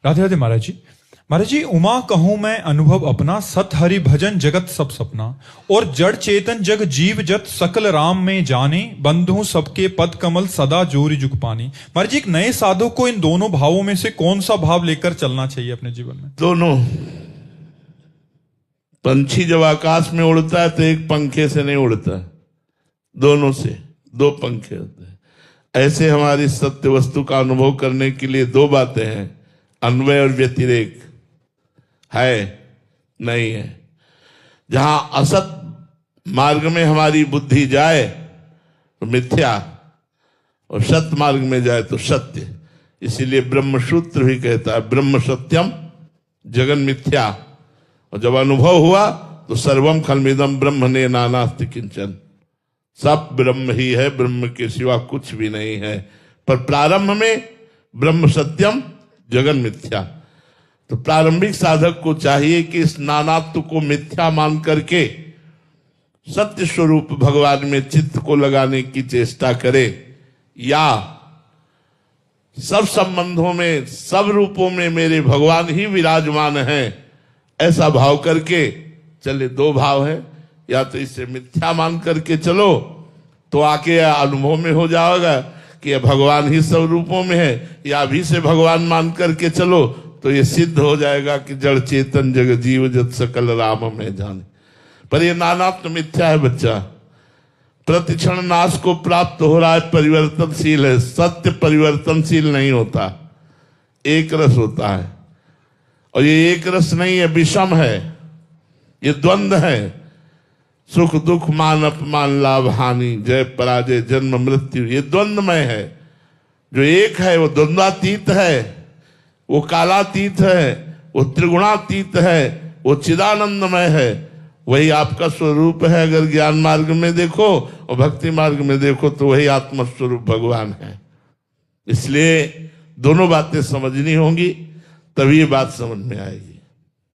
राधे राधे महाराज जी। महाराज जी, उमा कहूं मैं अनुभव अपना, सत हरि भजन जगत सब सपना, और जड़ चेतन जग जीव जत सकल राम में जाने, बंधु सबके पद कमल सदा जोरी जुग पानी। महाराज जी, एक नए साधु को इन दोनों भावों में से कौन सा भाव लेकर चलना चाहिए अपने जीवन में? दोनों। पंछी जब आकाश में उड़ता है तो एक पंखे से नहीं उड़ता, दोनों से, दो पंखे होते हैं। ऐसे हमारी सत्य वस्तु का अनुभव करने के लिए दो बातें हैं, अन्वय और व्यतिरेक। है नहीं है। जहां असत मार्ग में हमारी बुद्धि जाए तो मिथ्या, और सत्य मार्ग में जाए तो सत्य। इसीलिए ब्रह्मसूत्र भी कहता है ब्रह्म सत्यम जगन मिथ्या, और जब अनुभव हुआ तो सर्वम खलमिदम ब्रह्म ने नानास्ति किंचन, सब ब्रह्म ही है, ब्रह्म के सिवा कुछ भी नहीं है। पर प्रारंभ में ब्रह्म सत्यम जगन मिथ्या। तो प्रारंभिक साधक को चाहिए कि इस नानात्व को मिथ्या मान करके सत्य स्वरूप भगवान में चित्त को लगाने की चेष्टा करे, या सब संबंधों में सब रूपों में मेरे भगवान ही विराजमान हैं, ऐसा भाव करके चले। दो भाव है, या तो इसे मिथ्या मान करके चलो तो आके अनुभव में हो जाएगा कि भगवान ही सब रूपों में है, या अभी से भगवान मान करके चलो तो ये सिद्ध हो जाएगा कि जड़ चेतन जग जीव जत सकल राम में जाने। पर ये नानात्व मिथ्या है बच्चा, प्रतिक्षण नाश को प्राप्त हो रहा है, परिवर्तनशील है। सत्य परिवर्तनशील नहीं होता, एक रस होता है। और ये एक रस नहीं है, विषम है, ये द्वंद्व है। सुख दुख मान अपमान लाभ हानि जय पराजय जन्म मृत्यु, ये द्वंद्वमय है। जो एक है वो द्वंद्वातीत है, वो कालातीत है, वो त्रिगुणातीत है, वो चिदानंदमय है। वही आपका स्वरूप है। अगर ज्ञान मार्ग में देखो और भक्ति मार्ग में देखो तो वही आत्मस्वरूप भगवान है। इसलिए दोनों बातें समझनी होंगी, तभी ये बात समझ में आएगी।